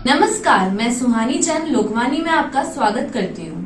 नमस्कार, मैं सुहानी चंद लोकवानी में आपका स्वागत करती हूँ।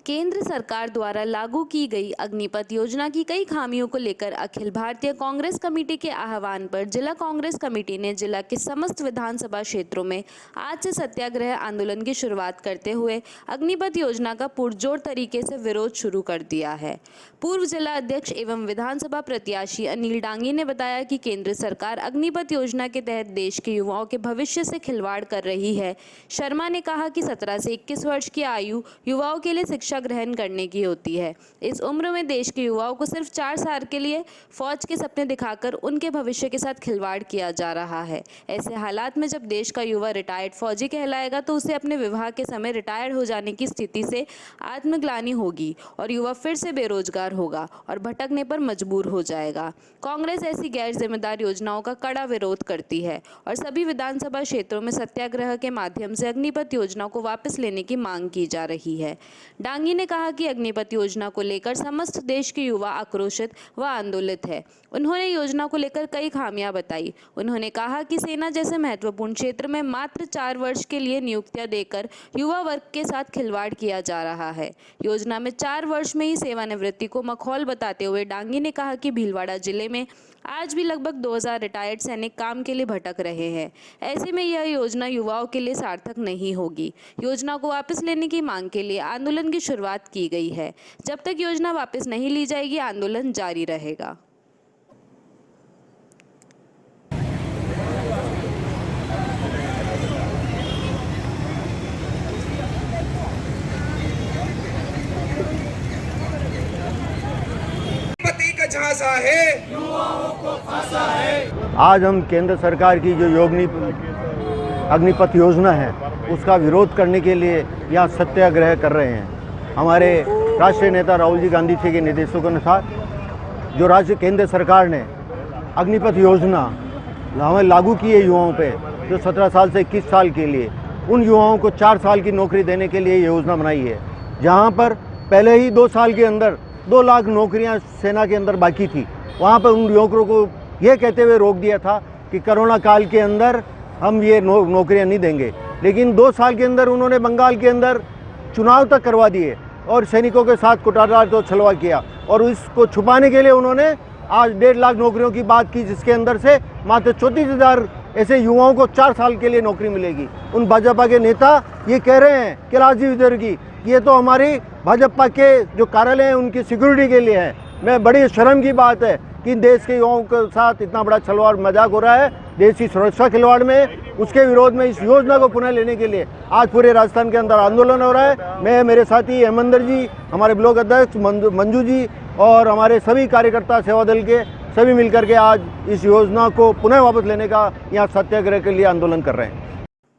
केंद्र सरकार द्वारा लागू की गई अग्निपथ योजना की कई खामियों को लेकर अखिल भारतीय कांग्रेस कमेटी के आह्वान पर जिला कांग्रेस कमेटी ने जिला के समस्त विधानसभा क्षेत्रों में आज से सत्याग्रह आंदोलन की शुरुआत करते हुए अग्निपथ योजना का पुरजोर तरीके से विरोध शुरू कर दिया है। पूर्व जिला अध्यक्ष एवं विधानसभा प्रत्याशी अनिल डांगी ने बताया कि केंद्र सरकार अग्निपथ योजना के तहत देश के युवाओं के भविष्य से खिलवाड़ कर रही है। शर्मा ने कहा कि 17 से 21 वर्ष की आयु युवाओं के लिए शिक्षा ग्रहण करने की होती है। इस उम्र में देश के युवाओं को सिर्फ 4 साल के लिए फौज के सपने दिखाकर उनके भविष्य के साथ खिलवाड़ किया जा रहा है। ऐसे हालात में जब देश का युवा रिटायर्ड फौजी कहलाएगा तो उसे अपने विवाह के समय रिटायर्ड हो जाने की स्थिति से आत्मग्लानि होगी और युवा फिर से बेरोजगार होगा और भटकने पर मजबूर हो जाएगा। कांग्रेस ऐसी गैर जिम्मेदार योजनाओं का कड़ा विरोध करती है और सभी विधानसभा क्षेत्रों में सत्याग्रह के माध्यम से अग्निपथ योजना को वापस लेने की मांग की जा रही है। डांगी ने कहा कि अग्निपथ योजना को लेकर समस्त देश के युवा आक्रोशित व आंदोलित है। उन्होंने योजना को लेकर कई खामियां बताई। उन्होंने कहा कि सेना जैसे महत्वपूर्ण क्षेत्र में मात्र 4 वर्ष के लिए नियुक्तियां देकर युवा वर्ग के साथ खिलवाड़ किया जा रहा है। योजना में 4 वर्ष में ही सेवानिवृत्ति को मखौल बताते हुए डांगी ने कहा कि भीलवाड़ा जिले में आज भी लगभग 2000 रिटायर्ड सैनिक काम के लिए भटक रहे हैं। ऐसे में यह योजना युवाओं के लिए सार्थक नहीं होगी। योजना को वापस लेने की मांग के लिए आंदोलन की शुरुआत की गई है। जब तक योजना वापस नहीं ली जाएगी, आंदोलन जारी रहेगा। झांसा है, युवाओं को फांसा है। आज हम केंद्र सरकार की जो अग्निपथ योजना है उसका विरोध करने के लिए यहाँ सत्याग्रह कर रहे हैं। हमारे राष्ट्रीय नेता राहुल जी गांधी जी के निर्देशों के अनुसार जो राज्य केंद्र सरकार ने अग्निपथ योजना हमें लागू की है युवाओं पे, जो 17 साल से 21 साल के लिए, उन युवाओं को 4 साल की नौकरी देने के लिए ये योजना बनाई है। जहाँ पर पहले ही 2 साल के अंदर 2 लाख नौकरियां सेना के अंदर बाकी थी, वहाँ पर उन युवकों को ये कहते हुए रोक दिया था कि कोरोना काल के अंदर हम ये नौकरियां नहीं देंगे। लेकिन 2 साल के अंदर उन्होंने बंगाल के अंदर चुनाव तक करवा दिए और सैनिकों के साथ कुटाचार तो छलवा किया, और इसको छुपाने के लिए उन्होंने आज 1.5 लाख नौकरियों की बात की, जिसके अंदर से मात्र 34,000 ऐसे युवाओं को 4 साल के लिए नौकरी मिलेगी। उन भाजपा के नेता ये कह रहे हैं कि राजीव विदर्गी ये तो हमारी भाजपा के जो कार्यालय हैं उनकी सिक्योरिटी के लिए है। मैं बड़ी शर्म की बात है कि देश के युवाओं के साथ इतना बड़ा छलवाड़ मजाक हो रहा है। देश की सुरक्षा खिलवाड़ में, उसके विरोध में इस योजना को पुनः लेने के लिए आज पूरे राजस्थान के अंदर आंदोलन हो रहा है। मैं, मेरे साथी हेमंदर जी, हमारे ब्लॉक अध्यक्ष मंजू जी और हमारे सभी कार्यकर्ता सेवा दल के सभी मिलकर के आज इस योजना को पुनः वापस लेने का यहाँ सत्याग्रह के लिए आंदोलन कर रहे हैं।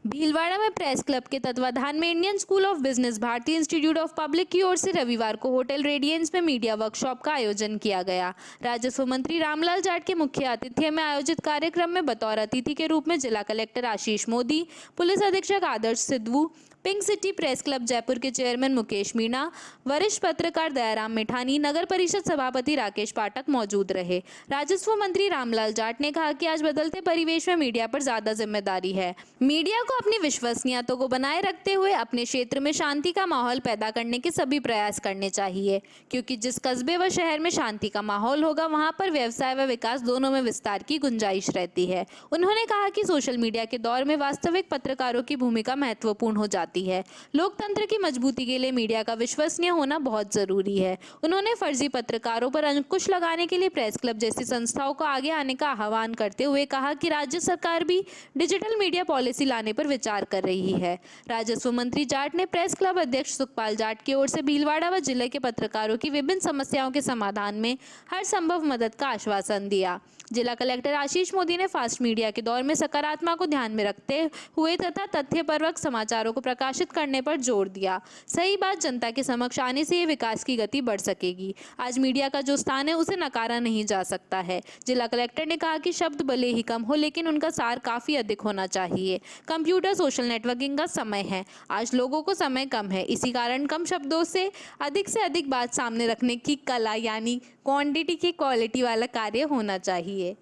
भीलवाड़ा में प्रेस क्लब के तत्वाधान में इंडियन स्कूल ऑफ बिजनेस, भारतीय इंस्टीट्यूट ऑफ पब्लिक की ओर से रविवार को होटल रेडियंस में मीडिया वर्कशॉप का आयोजन किया गया। राजस्व मंत्री रामलाल जाट के मुख्य आतिथ्य में आयोजित कार्यक्रम में बतौर अतिथि के रूप में जिला कलेक्टर आशीष मोदी, पुलिस अधीक्षक Adarsh Siddhu, Pink City Press Club Jaipur के चेयरमैन मुकेश मीणा, वरिष्ठ पत्रकार दयाराम मिठानी, नगर परिषद सभापति राकेश पाठक मौजूद रहे। राजस्व मंत्री रामलाल जाट ने कहा कि आज बदलते परिवेश में मीडिया पर ज्यादा जिम्मेदारी है। मीडिया को अपनी विश्वसनीयता को बनाए रखते हुए अपने क्षेत्र में शांति का माहौल पैदा करने के सभी प्रयास करने चाहिए, क्योंकि जिस कस्बे व शहर में शांति का माहौल होगा वहां पर व्यवसाय व विकास दोनों में विस्तार की गुंजाइश रहती है। उन्होंने कहा कि सोशल मीडिया के दौर में वास्तविक पत्रकारों की भूमिका महत्वपूर्ण हो जाती है। लोकतंत्र की मजबूती के लिए मीडिया का विश्वसनीय होना बहुत जरूरी है। उन्होंने फर्जी पत्रकारों पर अंकुश लगाने के लिए प्रेस क्लब जैसी संस्थाओं को आगे आने का आह्वान करते हुए कहा कि राज्य सरकार भी डिजिटल मीडिया पॉलिसी लाने पर विचार कर रही है। राजस्व मंत्री जाट ने प्रेस क्लब अध्यक्ष सुखपाल जाट की ओर से भीलवाड़ा व जिले के पत्रकारों की विभिन्न समस्याओं के समाधान में हर संभव मदद का आश्वासन दिया। जिला कलेक्टर आशीष मोदी ने फास्ट मीडिया के दौर में सकारात्मक को ध्यान में रखते हुए तथा तथ्यपरक समाचारों को प्रकाशित करने पर जोर दिया। सही बात जनता के समक्ष आने से ये विकास की गति बढ़ सकेगी। आज मीडिया का जो स्थान है उसे नकारा नहीं जा सकता है। जिला कलेक्टर ने कहा कि शब्द भले ही कम हो लेकिन उनका सार काफी अधिक होना चाहिए। कंप्यूटर सोशल नेटवर्किंग का समय है, आज लोगों को समय कम है, इसी कारण कम शब्दों से अधिक बात सामने रखने की कला यानी क्वांटिटी की क्वालिटी वाला कार्य होना चाहिए।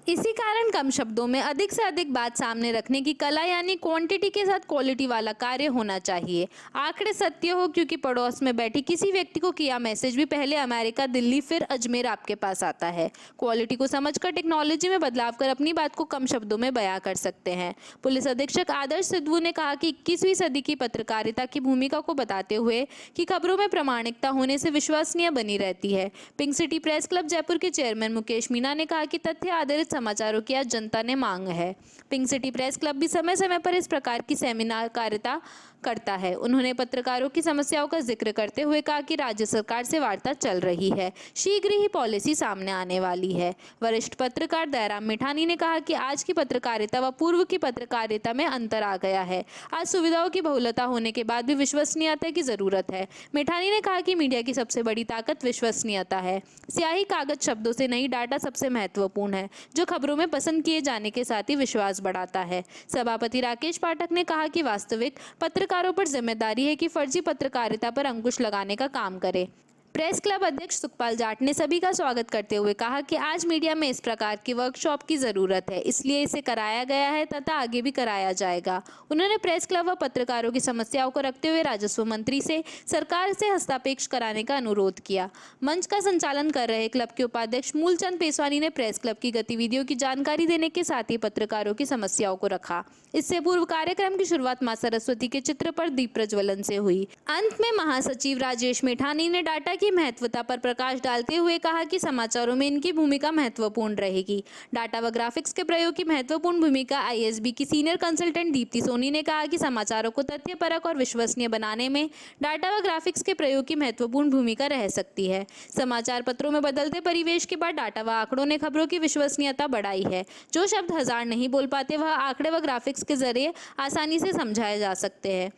इसी कारण कम शब्दों में अधिक से अधिक बात सामने रखने की कला यानी क्वांटिटी के साथ क्वालिटी वाला कार्य होना चाहिए। आंकड़े सत्य हो, क्योंकि पड़ोस में बैठी किसी व्यक्ति को किया मैसेज भी पहले अमेरिका, दिल्ली, फिर अजमेर आपके पास आता है। क्वालिटी को समझकर टेक्नोलॉजी में बदलाव कर अपनी बात को कम शब्दों में बयां कर सकते हैं। पुलिस अधीक्षक आदर्श सिद्धू ने कहा कि 21वीं सदी की पत्रकारिता की भूमिका को बताते हुए कि खबरों में प्रामाणिकता होने से विश्वसनीय बनी रहती है। Pink City Press Club Jaipur के चेयरमैन मुकेश मीना ने कहा कि तथ्य आधारित समाचारों की आज जनता ने मांग है। पिंक सिटी प्रेस क्लब भी समय समय पर इस प्रकार की सेमिनार कार्यता करता है। उन्होंने पत्रकारों की समस्याओं का जिक्र करते हुए कहा कि राज्य सरकार से वार्ता चल रही है, शीघ्र ही पॉलिसी सामने आने वाली है। वरिष्ठ पत्रकार दयाराम मिठानी ने कहा कि आज की पत्रकारिता व पूर्व की पत्रकारिता में अंतर आ गया है। आज सुविधाओं की बहुलता होने के बाद भी विश्वसनीयता की जरूरत है। मिठानी ने कहा कि मीडिया की सबसे बड़ी ताकत विश्वसनीयता है। स्याही कागज शब्दों से नहीं, डाटा सबसे महत्वपूर्ण है, जो खबरों में पसंद किए जाने के साथ ही विश्वास बढ़ाता है। सभापति राकेश पाठक ने कहा कि वास्तविक पत्रकारों पर जिम्मेदारी है कि फर्जी पत्रकारिता पर अंकुश लगाने का काम करे। प्रेस क्लब अध्यक्ष सुखपाल जाट ने सभी का स्वागत करते हुए कहा कि आज मीडिया में इस प्रकार की वर्कशॉप की जरूरत है, इसलिए इसे कराया गया है तथा आगे भी कराया जाएगा। उन्होंने प्रेस क्लब व पत्रकारों की समस्याओं को रखते हुए राजस्व मंत्री से सरकार से हस्ताक्षेप कराने का अनुरोध किया। मंच का संचालन कर रहे क्लब के उपाध्यक्ष मूलचंद पेसवानी ने प्रेस क्लब की गतिविधियों की जानकारी देने के साथ ही पत्रकारों की समस्याओं को रखा। इससे पूर्व कार्यक्रम की शुरुआत मां सरस्वती के चित्र पर दीप प्रज्वलन से हुई। अंत में महासचिव राजेश मेठानी ने डाटा की महत्वता पर प्रकाश डालते हुए कहा कि समाचारों में इनकी भूमिका महत्वपूर्ण रहेगी। डाटा व ग्राफिक्स के प्रयोग की महत्वपूर्ण भूमिका आईएसबी की सीनियर कंसल्टेंट दीप्ति सोनी ने कहा कि समाचारों को तथ्यपरक और विश्वसनीय बनाने में डाटा व ग्राफिक्स के प्रयोग की महत्वपूर्ण भूमिका रह सकती है। समाचार पत्रों में बदलते परिवेश के बाद डाटा व आंकड़ों ने खबरों की विश्वसनीयता बढ़ाई है। जो शब्द हजार नहीं बोल पाते वह आंकड़े व ग्राफिक्स के जरिए आसानी से समझाए जा सकते हैं।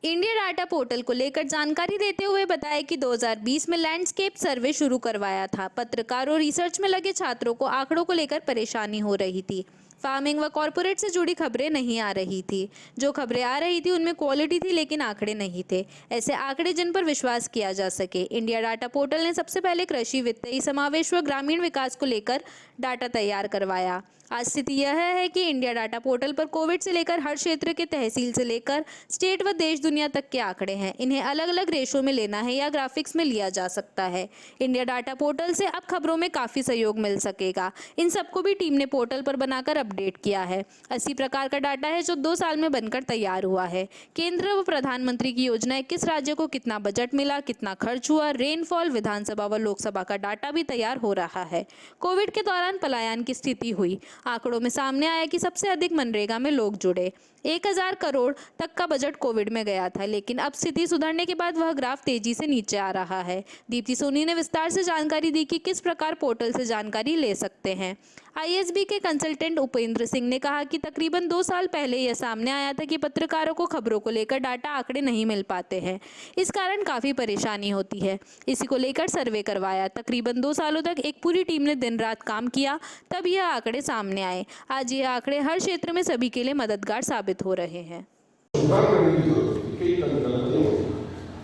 इंडिया डाटा पोर्टल को लेकर जानकारी देते हुए बताया कि 2020 में लैंडस्केप सर्वे शुरू करवाया था। पत्रकारों रिसर्च में लगे छात्रों को आंकड़ों को लेकर परेशानी हो रही थी। फार्मिंग व कॉरपोरेट से जुड़ी खबरें नहीं आ रही थी। जो खबरें आ रही थी उनमें क्वालिटी थी लेकिन आंकड़े नहीं थे, ऐसे आंकड़े जिन पर विश्वास किया जा सके। इंडिया डाटा पोर्टल ने सबसे पहले कृषि, वित्तीय समावेश व ग्रामीण विकास को लेकर डाटा तैयार करवाया। आज स्थिति यह है कि इंडिया डाटा पोर्टल पर कोविड से लेकर हर क्षेत्र के तहसील से लेकर स्टेट व देश दुनिया तक के आंकड़े हैं। इन्हें अलग अलग रेशो में लेना है या ग्राफिक्स में लिया जा सकता है। इंडिया डाटा पोर्टल से अब खबरों में काफ़ी सहयोग मिल सकेगा। इन सबको भी टीम ने पोर्टल पर बनाकर अपडेट किया है। 80 प्रकार का डाटा है जो 2 साल में बनकर तैयार हुआ है। केंद्र व प्रधानमंत्री की योजनाएं, किस राज्य को कितना बजट मिला, कितना खर्च हुआ, रेनफॉल, विधानसभा व लोकसभा का डाटा भी तैयार हो रहा है। कोविड के दौरान पलायन की स्थिति हुई। आंकड़ों में सामने आया कि सबसे अधिक मनरेगा में लोग जुड़े। 1000 करोड़ तक का बजट कोविड में गया था, लेकिन अब स्थिति सुधरने के बाद वह ग्राफ तेजी से नीचे आ रहा है। दीप्ति सोनी ने विस्तार से जानकारी दी कि किस प्रकार पोर्टल से जानकारी ले सकते हैं। आईएसबी के कंसल्टेंट उपेंद्र सिंह ने कहा कि तकरीबन 2 साल पहले यह सामने आया था कि पत्रकारों को खबरों को लेकर डाटा आंकड़े नहीं मिल पाते हैं। इस कारण काफ़ी परेशानी होती है। इसी को लेकर सर्वे करवाया। तकरीबन 2 सालों तक एक पूरी टीम ने दिन रात काम किया, तब यह आंकड़े सामने आए। आज यह आंकड़े हर क्षेत्र में सभी के लिए मददगार साबित हो रहे हैं।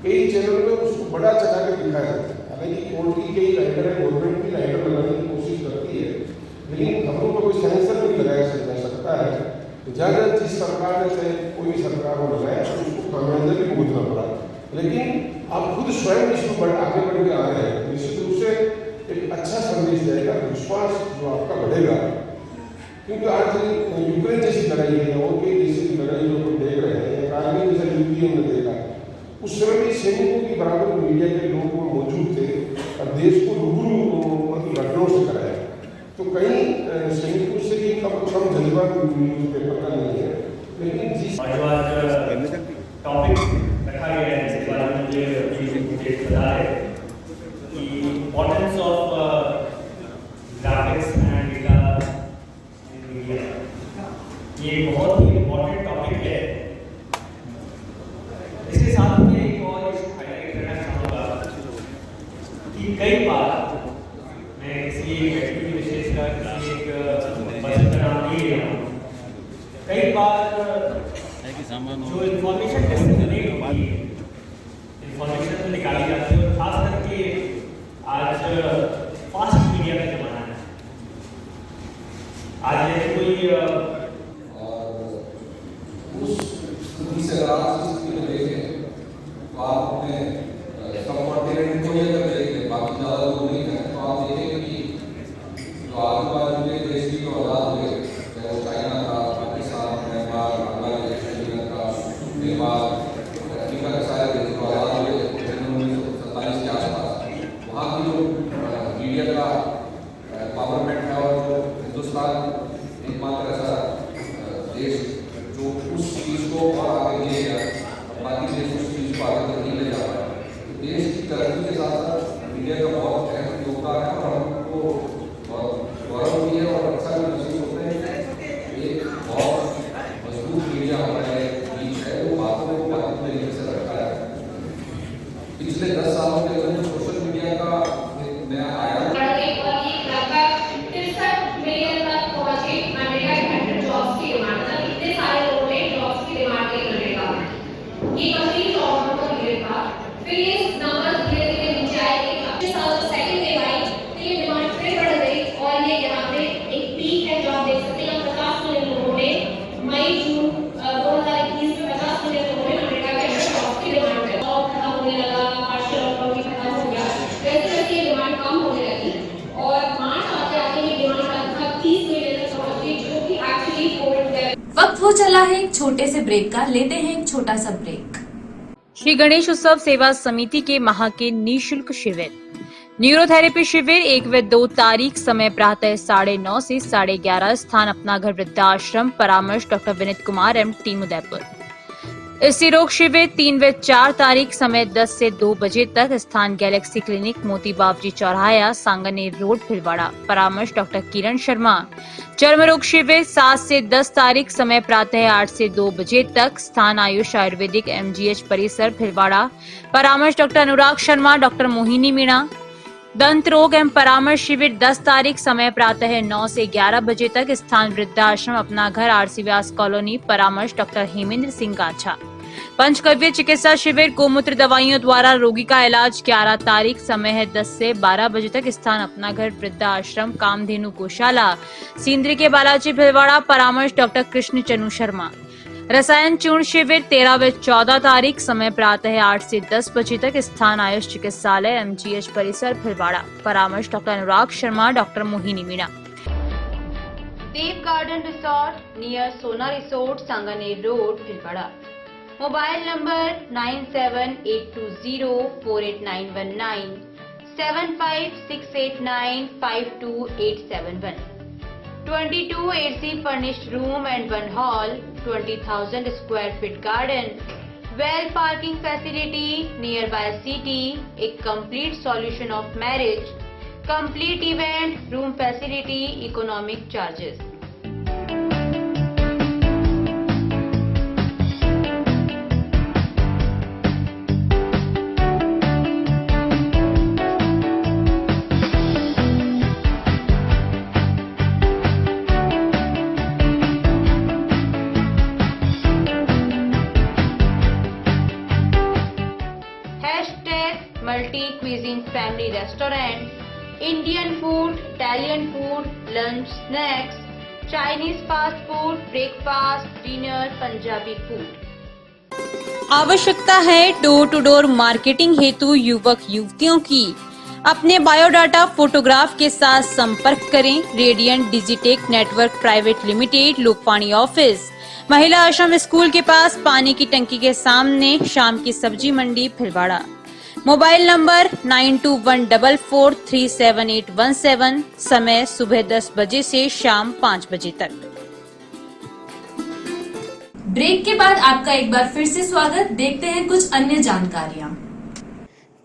कई चैनल में उसको बड़ा चढ़ा के दिखाया जाता है। हालांकि कोर्ट की कई राइटर है, गवर्नमेंट की राइटर बनाने की कोशिश करती है, लेकिन खबरों पर कोई सेंसर नहीं लगाया जा सकता है। तो ज़्यादा जिस सरकार ने चाहे कोई भी सरकार को लगाया तो उसको खामियाजा भी भुगतना पड़ा। लेकिन आप खुद स्वयं इसको आगे बढ़ के आ रहे हैं, निश्चित रूप से एक अच्छा संदेश जाएगा, विश्वास जो आपका बढ़ेगा। क्योंकि आज यूक्रेन जैसी लड़ाई है और कई देश की लड़ाई जो देख रहे हैं, कारगिल जैसा युद्ध हमने देखा, उस समय भी सैनिकों की बराबर मीडिया के लोग मौजूद थे और देश को रूबरू घटनाओं से कराया। तो कहीं सैनिकों से भी कम जज्बा न्यूज पेपर का नहीं है, लेकिन जिस टॉपिक रखा गया है जिसके बारे में मुझे पता है कि importance of graphics and data in media, ये बहुत ही इम्पोर्टेंट टॉपिक है। इसके साथ में एक और हाईलाइट करना चाहूँगा कि कई बार मैं किसी व्यक्ति विशेष का किसी एक बचत का नाम नहीं ले रहा हूँ, कई बार जो इन्फॉर्मेशन डिस्ट्रीब्यूट होती है, इन्फॉर्मेशन निकाली जाती है, और खास करके आज फास्ट मीडिया का जमाना है। आज जैसे कोई और उस स्थिति से अगर आप इस स्थिति में देखें तो आप अपने सब कॉन्टिनेंट को लेकर देखें, बाकी ज़्यादा लोग नहीं हैं, तो आप देखेंगे कि जो आजू बाजू के देश की जो आज़ाद हुए, चाहे वो चाइना था, पाकिस्तान, म्यांमार, बांग्लादेश, श्रीलंका, नेपाल, अफ्रीका के सारे देश जो आज़ाद हुए 1947 के आसपास, वहाँ की जो मीडिया का पावरमेंट है और जो हिंदुस्तान एकमात्र ऐसा देश जो उस चीज़ को और आगे ले गया, बाकी देश उस चीज़ को आगे नहीं ले जा पाए। तो देश की तरक्की के साथ साथ मीडिया का बहुत अहम योगदान है और हमको बहुत गौरव भी है और अच्छा भी महसूस होता है कि एक बहुत मजबूत मीडिया हमारे बीच है, वो बातों को बातों तरीके से रखता है। पिछले 10 सालों के अंदर जो सोशल मीडिया का एक नया आयाम वक्त हो चला है एक छोटे से ब्रेक का, लेते हैं एक छोटा सा ब्रेक। श्री गणेश उत्सव सेवा समिति के माह के निःशुल्क शिविर न्यूरोथेरेपी शिविर 1 व 2 तारीख, समय प्रातः 9:30 से 11:30, स्थान अपना घर वृद्धाश्रम, परामर्श doctor Vineet Kumar M, team Udaipur. स्त्री रोग शिविर 3 व 4 तारीख, समय 10 से 2 बजे तक, स्थान गैलेक्सी क्लिनिक, मोती बाबजी चौराहा, सांगनेर रोड, भिलवाड़ा, परामर्श डॉक्टर किरण शर्मा। चर्म रोग शिविर 7 से 10 तारीख, समय प्रातः 8 से 2 बजे तक, स्थान आयुष आयुर्वेदिक MGH परिसर, भिलवाड़ा, परामर्श डॉक्टर अनुराग शर्मा, डॉक्टर मोहिनी मीणा। दंत रोग एवं परामर्श शिविर 10 तारीख, समय प्रातः 9 से 11 बजे तक, स्थान वृद्धाश्रम अपना घर, RC व्यास कॉलोनी, परामर्श डॉक्टर हेमेंद्र सिंह गाछा। पंचकव्य चिकित्सा शिविर गोमूत्र दवाइयों द्वारा रोगी का इलाज 11 तारीख, समय है 10 से 12 बजे तक, स्थान अपना घर वृद्धाश्रम, कामधेनु गौशाला, सींद्री के बालाजी, भिलवाड़ा, परामर्श डॉक्टर कृष्ण चनु शर्मा। रसायन चूर्ण शिविर 13 व 14 तारीख, समय प्रातः 8 से 10 बजे तक, स्थान आयुष चिकित्सालय MGH परिसर, भिलवाड़ा, परामर्श डॉक्टर अनुराग शर्मा, डॉक्टर मोहिनी मीणा। देव गार्डन रिसोर्ट नियर सोना resort, Sanganer road, Bhilwara. Mobile number 9782048919, 7568952871। 22 AC furnished room and 1 hall, 20,000 square feet garden, well parking facility nearby city, a complete solution of marriage, complete event, room facility, economic charges. Multi cuisine family restaurant, Indian food, Italian food, lunch, snacks, Chinese fast food, breakfast, dinner, Punjabi food। आवश्यकता है door to door marketing हेतु युवक युवतियों की। अपने biodata photograph के साथ संपर्क करें। Radiant Digitek network private limited, Lokvani office, महिला आश्रम स्कूल के पास, पानी की टंकी के सामने, शाम की सब्जी मंडी, भिलवाड़ा। मोबाइल नंबर 9214437817, समय सुबह 10 बजे से शाम 5 बजे तक। ब्रेक के बाद आपका एक बार फिर से स्वागत। देखते हैं कुछ अन्य जानकारियां।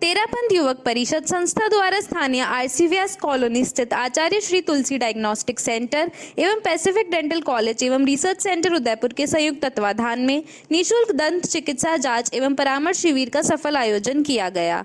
तेरापंथ युवक परिषद संस्था द्वारा स्थानीय RC व्यास कॉलोनी स्थित आचार्य श्री तुलसी डायग्नोस्टिक सेंटर एवं पैसिफिक डेंटल कॉलेज एवं रिसर्च सेंटर उदयपुर के संयुक्त तत्वाधान में निःशुल्क दंत चिकित्सा जांच एवं परामर्श शिविर का सफल आयोजन किया गया।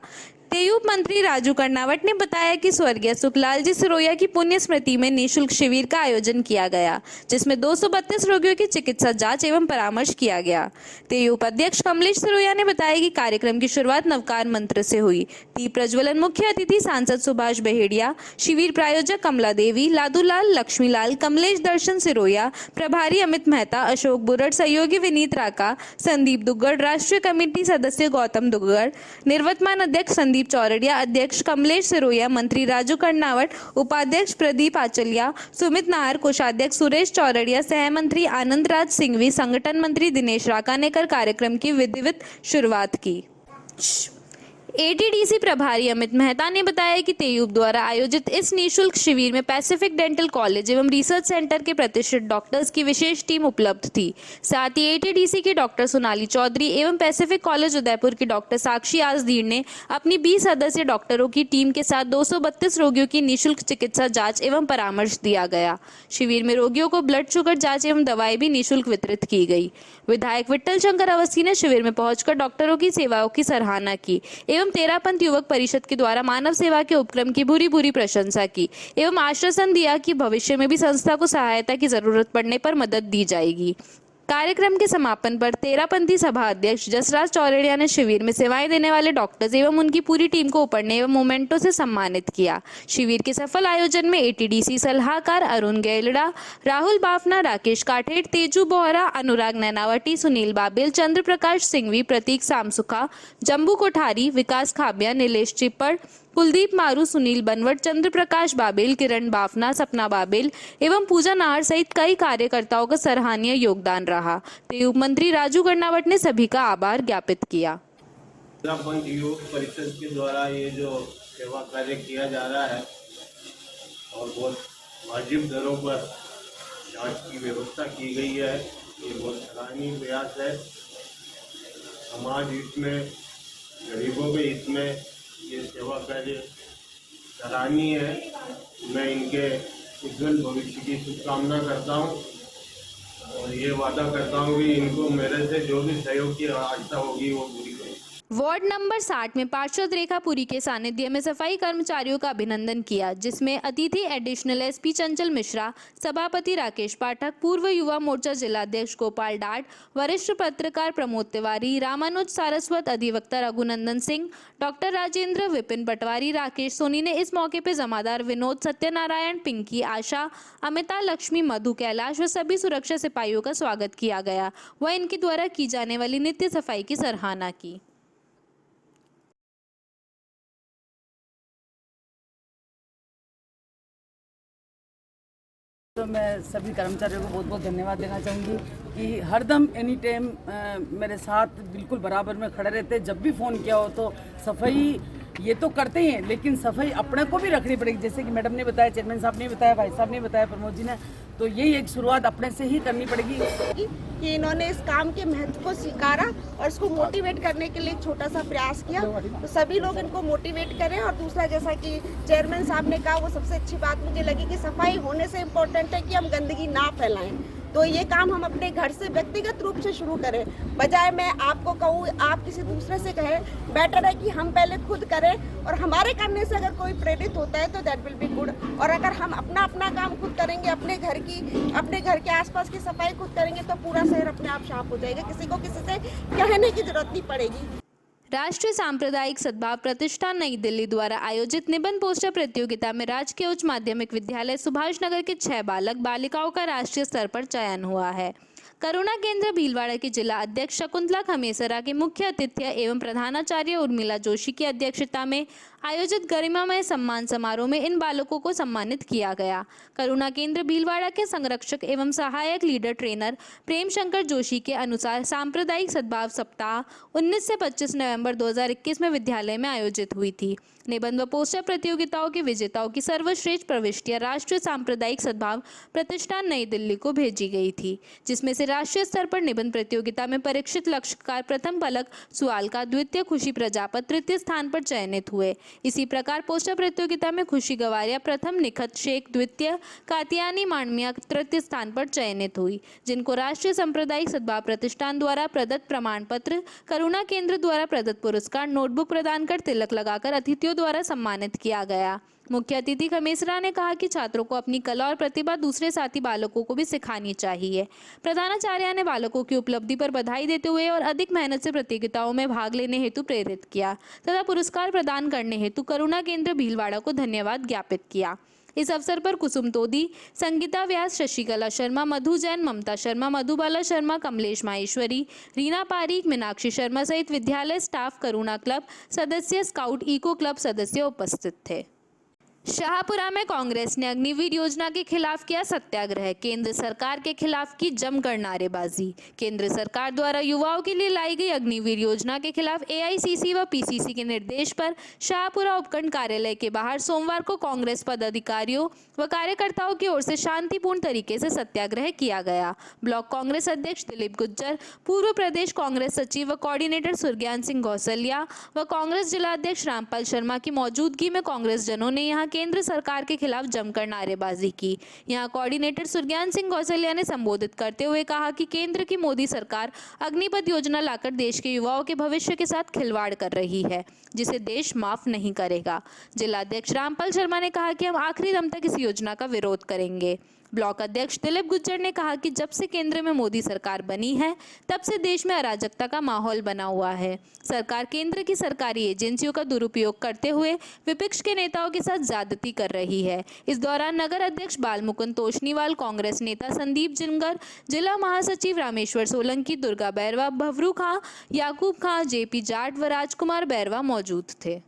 तेयूप मंत्री राजू कर्नावट ने बताया कि स्वर्गीय सुखलाल जी सिरोया की पुण्य स्मृति में निःशुल्क शिविर का आयोजन किया गया, जिसमें 232 रोगियों की चिकित्सा जांच एवं परामर्श किया गया। तेयूप अध्यक्ष कमलेश सिरोया ने बताया कि कार्यक्रम की शुरुआत नवकार मंत्र से हुई। दीप प्रज्वलन मुख्य अतिथि सांसद सुभाष बहेड़िया, शिविर प्रायोजक कमला देवी, लादूलाल, लक्ष्मीलाल, कमलेश दर्शन सिरोया, प्रभारी अमित मेहता, अशोक बुरड़, सहयोगी विनीत राका, संदीप दुग्गड़, राष्ट्रीय कमेटी सदस्य गौतम दुग्गड़, निर्वतमान अध्यक्ष संदीप चौरड़िया, अध्यक्ष कमलेश सिरोया, मंत्री राजू कर्नावट, उपाध्यक्ष प्रदीप आचलिया, सुमित नाहर, कोषाध्यक्ष सुरेश चौरड़िया, सहमंत्री आनंद राज सिंघवी, संगठन मंत्री दिनेश राका ने कर कार्यक्रम की विधिवत शुरुआत की। एटीडीसी प्रभारी अमित मेहता ने बताया कि तेयूप द्वारा आयोजित इस निःशुल्क शिविर में पैसिफिक डेंटल कॉलेज एवं रिसर्च सेंटर के प्रतिष्ठित डॉक्टर्स की विशेष टीम उपलब्ध थी। साथ ही एटीडीसी की डॉक्टर सोनाली चौधरी एवं पैसिफिक कॉलेज उदयपुर की डॉक्टर साक्षी आसदीर ने अपनी 20 सदस्यीय डॉक्टरों की टीम के साथ 232 रोगियों की निःशुल्क चिकित्सा जाँच एवं परामर्श दिया गया। शिविर में रोगियों को ब्लड शुगर जाँच एवं दवाएं भी निःशुल्क वितरित की गई। विधायक विट्ठल शंकर अवस्थी ने शिविर में पहुंचकर डॉक्टरों की सेवाओं की सराहना की एवं तेरापंथ युवक परिषद के द्वारा मानव सेवा के उपक्रम की भूरी प्रशंसा की एवं आश्वासन दिया कि भविष्य में भी संस्था को सहायता की जरूरत पड़ने पर मदद दी जाएगी। कार्यक्रम के समापन पर तेरापंथी सभा अध्यक्ष जसराज चौरड़िया ने शिविर में सेवाएं देने वाले डॉक्टर्स एवं उनकी पूरी टीम को उपरने एवं मोमेंटो से सम्मानित किया। शिविर के सफल आयोजन में एटीडीसी सलाहकार अरुण गैलड़ा, राहुल बाफना, राकेश काठेड़, तेजू बोहरा, अनुराग नैनावटी, सुनील बाबिल, चंद्र प्रकाश सिंघवी, प्रतीक सामसुखा, जम्बू कोठारी, विकास खाबिया, नीलेश चिप्पड़, कुलदीप मारू, सुनील बनवट, चंद्र प्रकाश बाबिल, किरण बाफना, सपना बाबिल एवं पूजा नाहर सहित कई कार्यकर्ताओं का सराहनीय योगदान रहा। तेयूप मंत्री राजू कर्नावट ने सभी का आभार ज्ञापित किया। तेरापंथ युवक परिषद के द्वारा ये जो सेवा कार्य किया जा रहा है और बहुत वाजिब दरों पर जांच की व्यवस्था की गई है, ये बहुत सराहनीय प्रयास है। समाज हित में, गरीबों के हित में ये सेवा कार्य सराहनीय है। मैं इनके उज्जवल भविष्य की शुभकामना करता हूँ और ये वादा करता हूँ कि इनको मेरे से जो भी सहयोग की आवश्यकता होगी वो पूरी करेंगे। वार्ड नंबर 60 में पार्षद रेखापुरी के सानिध्य में सफाई कर्मचारियों का अभिनंदन किया, जिसमें अतिथि एडिशनल एसपी चंचल मिश्रा, सभापति राकेश पाठक, पूर्व युवा मोर्चा जिलाध्यक्ष गोपाल डाट, वरिष्ठ पत्रकार प्रमोद तिवारी, रामानुज सारस्वत, अधिवक्ता रघुनंदन सिंह, डॉक्टर राजेंद्र, विपिन पटवारी, राकेश सोनी ने इस मौके पर जमादार विनोद, सत्यनारायण, पिंकी, आशा, अमिता, लक्ष्मी, मधु, कैलाश व सभी सुरक्षा सिपाहियों का स्वागत किया गया व इनके द्वारा की जाने वाली नित्य सफाई की सराहना की। तो मैं सभी कर्मचारियों को बहुत बहुत धन्यवाद देना चाहूँगी कि हरदम एनी टाइम मेरे साथ बिल्कुल बराबर में खड़े रहते। जब भी फ़ोन किया हो तो सफाई ये तो करते ही हैं, लेकिन सफाई अपने को भी रखनी पड़ेगी। जैसे कि मैडम ने बताया, चेयरमैन साहब ने बताया, भाई साहब ने बताया, प्रमोद जी ने, तो यही एक शुरुआत अपने से ही करनी पड़ेगी कि इन्होंने इस काम के महत्व को स्वीकारा और इसको मोटिवेट करने के लिए एक छोटा सा प्रयास किया। तो सभी लोग इनको मोटिवेट करें। और दूसरा, जैसा कि चेयरमैन साहब ने कहा, वो सबसे अच्छी बात मुझे लगी कि सफाई होने से इम्पोर्टेंट है कि हम गंदगी ना फैलाएं। तो ये काम हम अपने घर से व्यक्तिगत रूप से शुरू करें, बजाय मैं आपको कहूँ आप किसी दूसरे से कहें। बेटर है कि हम पहले खुद करें और हमारे करने से अगर कोई प्रेरित होता है तो दैट विल बी गुड। और अगर हम अपना काम खुद करेंगे, अपने घर के आसपास की सफाई खुद करेंगे तो पूरा शहर अपने आप साफ हो जाएगा। किसी को किसी से कहने की जरूरत नहीं पड़ेगी। राष्ट्रीय सांप्रदायिक सद्भाव प्रतिष्ठान नई दिल्ली द्वारा आयोजित निबंध पोस्टर प्रतियोगिता में राजकीय उच्च माध्यमिक विद्यालय सुभाष नगर के 6 बालक बालिकाओं का राष्ट्रीय स्तर पर चयन हुआ है। करुणा केंद्र भीलवाड़ा की जिला अध्यक्ष शकुंतला खमेसरा के मुख्य अतिथि एवं प्रधानाचार्य उर्मिला जोशी की अध्यक्षता में आयोजित गरिमामय सम्मान समारोह में इन बालकों को सम्मानित किया गया। करुणा केंद्र भीलवाड़ा के संरक्षक एवं सहायक लीडर ट्रेनर प्रेम शंकर जोशी के अनुसार सांप्रदायिक सद्भाव सप्ताह 19 से 25 नवंबर 2021 में विद्यालय में आयोजित हुई थी। निबंध व पोस्टर प्रतियोगिताओं के विजेताओं की सर्वश्रेष्ठ प्रविष्टियां राष्ट्रीय सांप्रदायिक सद्भाव प्रतिष्ठान नई दिल्ली को भेजी गई थी, जिसमें से राष्ट्रीय स्तर पर निबंध प्रतियोगिता में परीक्षित लक्ष्यकार प्रथम पलक सुआल का, द्वितीय खुशी प्रजापत तृतीय स्थान पर चयनित हुए। इसी प्रकार पोस्टर प्रतियोगिता में खुशी गवारिया प्रथम, निखत शेख द्वितीय, कातियानी मांडमिया तृतीय स्थान पर चयनित हुई, जिनको राष्ट्रीय सांप्रदायिक सद्भाव प्रतिष्ठान द्वारा प्रदत्त प्रमाण पत्र, करुणा केंद्र द्वारा प्रदत्त पुरस्कार, नोटबुक प्रदान कर तिलक लगाकर अतिथियों द्वारा सम्मानित किया गया। मुख्य अतिथि खमेसरा ने कहा कि छात्रों को अपनी कला और प्रतिभा दूसरे साथी बालकों को भी सिखानी चाहिए। प्रधानाचार्य ने बालकों की उपलब्धि पर बधाई देते हुए और अधिक मेहनत से प्रतियोगिताओं में भाग लेने हेतु प्रेरित किया तथा पुरस्कार प्रदान करने हेतु करुणा केंद्र भीलवाड़ा को धन्यवाद ज्ञापित किया। इस अवसर पर कुसुम तोदी, संगीता व्यास, शशिकला शर्मा, मधु जैन, ममता शर्मा, मधुबाला शर्मा, कमलेश माहेश्वरी, रीना पारीक, मीनाक्षी शर्मा सहित विद्यालय स्टाफ, करुणा क्लब सदस्य, स्काउट इको क्लब सदस्य उपस्थित थे। शाहपुरा में कांग्रेस ने अग्निवीर योजना के खिलाफ किया सत्याग्रह, केंद्र सरकार के खिलाफ की जमकर नारेबाजी। केंद्र सरकार द्वारा युवाओं के लिए लाई गई अग्निवीर योजना के खिलाफ एआईसीसी व पीसीसी के निर्देश पर शाहपुरा उपखंड कार्यालय के बाहर सोमवार को कांग्रेस पदाधिकारियों व कार्यकर्ताओं की ओर से शांतिपूर्ण तरीके से सत्याग्रह किया गया। ब्लॉक कांग्रेस अध्यक्ष दिलीप गुज्जर, पूर्व प्रदेश कांग्रेस सचिव व कोऑर्डिनेटर सुरज्ञान सिंह गौसलिया व कांग्रेस जिला अध्यक्ष रामपाल शर्मा की मौजूदगी में कांग्रेस जनों ने यहां केंद्र सरकार के खिलाफ जमकर नारेबाजी की। यहां कोऑर्डिनेटर सुरज्ञान सिंह गौसलिया ने संबोधित करते हुए कहा कि केंद्र की मोदी सरकार अग्निपथ योजना लाकर देश के युवाओं के भविष्य के साथ खिलवाड़ कर रही है, जिसे देश माफ नहीं करेगा। जिला अध्यक्ष रामपाल शर्मा ने कहा कि हम आखिरी दम तक इस योजना का विरोध करेंगे। ब्लॉक अध्यक्ष दिलीप गुज्जर ने कहा कि जब से केंद्र में मोदी सरकार बनी है तब से देश में अराजकता का माहौल बना हुआ है। सरकार केंद्र की सरकारी एजेंसियों का दुरुपयोग करते हुए विपक्ष के नेताओं के साथ ज्यादती कर रही है। इस दौरान नगर अध्यक्ष बालमुकुंद तोशनीवाल, कांग्रेस नेता संदीप जिनगर, जिला महासचिव रामेश्वर सोलंकी, दुर्गा बैरवा, भवरू खां, याकूब खां, जेपी जाट व राजकुमार बैरवा मौजूद थे।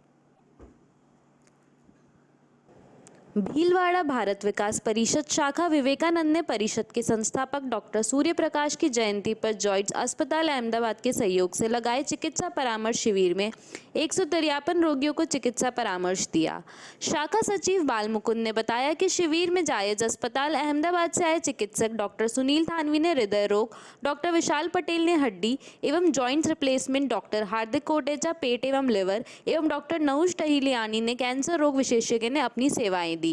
भीलवाड़ा भारत विकास परिषद शाखा विवेकानंद ने परिषद के संस्थापक डॉक्टर सूर्य प्रकाश की जयंती पर जॉइंट्स अस्पताल अहमदाबाद के सहयोग से लगाए चिकित्सा परामर्श शिविर में 153 रोगियों को चिकित्सा परामर्श दिया। शाखा सचिव बालमुकुंद ने बताया कि शिविर में जायज अस्पताल अहमदाबाद से आए चिकित्सक डॉक्टर सुनील थानवी ने हृदय रोग, डॉक्टर विशाल पटेल ने हड्डी एवं जॉइंट रिप्लेसमेंट, डॉक्टर हार्दिक कोटेचा पेट एवं लिवर एवं डॉक्टर नहुष टहिलियानी ने कैंसर रोग विशेषज्ञ ने अपनी सेवाएं दी।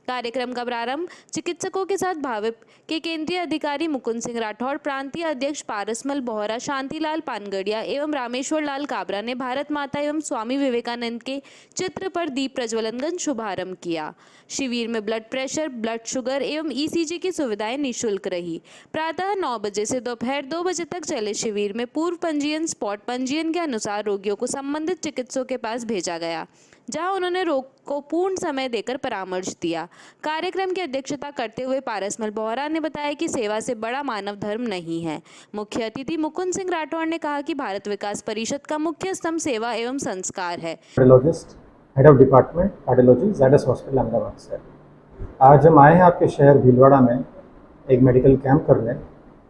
कार्यक्रम का प्रारंभ चिकित्सकों के साथ भाविप के केंद्रीय अधिकारी मुकुंद सिंह राठौड़, प्रांतीय अध्यक्ष पारसमल बोहरा, शांतिलाल पानगड़िया एवं रामेश्वर लाल काबरा ने भारत माता एवं स्वामी विवेकानंद के चित्र पर दीप प्रज्वलन कर शुभारंभ किया। शिविर में ब्लड प्रेशर, ब्लड शुगर एवं ईसीजी की सुविधाएं निःशुल्क रही। प्रातः 9 बजे से दोपहर 2 बजे तक चले शिविर में पूर्व पंजीयन, स्पॉट पंजीयन के अनुसार रोगियों को संबंधित चिकित्सकों के पास भेजा गया, जहां उन्होंने रोग को पूर्ण समय देकर परामर्श दिया। कार्यक्रम की अध्यक्षता करते हुए पारसमल बोहरा ने बताया कि सेवा से बड़ा मानव धर्म नहीं है। मुख्य अतिथि मुकुंद सिंह राठौड़ ने कहा कि भारत विकास परिषद का मुख्य स्तंभ सेवा एवं संस्कार है। Cardiologist, head of department cardiology, Zydus hospital Ahmedabad से। आज हम आए हैं आपके शहर भीलवाड़ा में एक मेडिकल कैंप करने,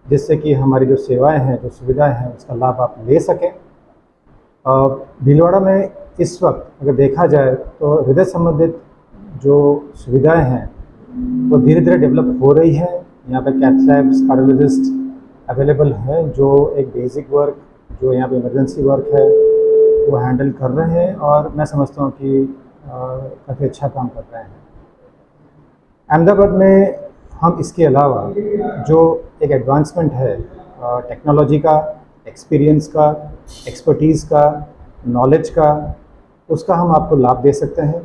जिससे कि हमारी जो सेवाएं हैं, जो सुविधाएं हैं, उसका लाभ आप ले सकें। भीलवाड़ा में इस वक्त अगर देखा जाए तो हृदय संबंधित जो सुविधाएं हैं वो धीरे धीरे डेवलप हो रही है। यहाँ पे कैथ लैब्स, कार्डियोलॉजिस्ट अवेलेबल हैं जो एक बेसिक वर्क, जो यहाँ पे इमरजेंसी वर्क है, वो हैंडल कर रहे हैं और मैं समझता हूँ कि काफ़ी अच्छा काम कर रहे हैं। अहमदाबाद में हम इसके अलावा जो एक एडवांसमेंट है टेक्नोलॉजी का, एक्सपीरियंस का, एक्सपर्टीज़ का, नॉलेज का, उसका हम आपको लाभ दे सकते हैं,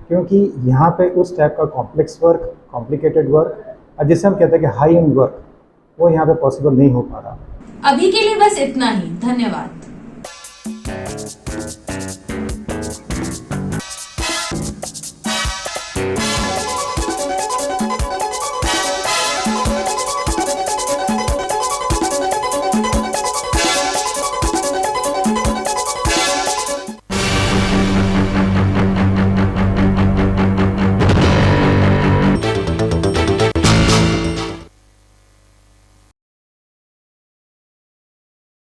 क्योंकि यहाँ पे उस टाइप का कॉम्प्लेक्स वर्क, कॉम्प्लिकेटेड वर्क और जिसे हम कहते हैं कि हाई एंड वर्क, वो यहाँ पे पॉसिबल नहीं हो पा रहा। अभी के लिए बस इतना ही। धन्यवाद।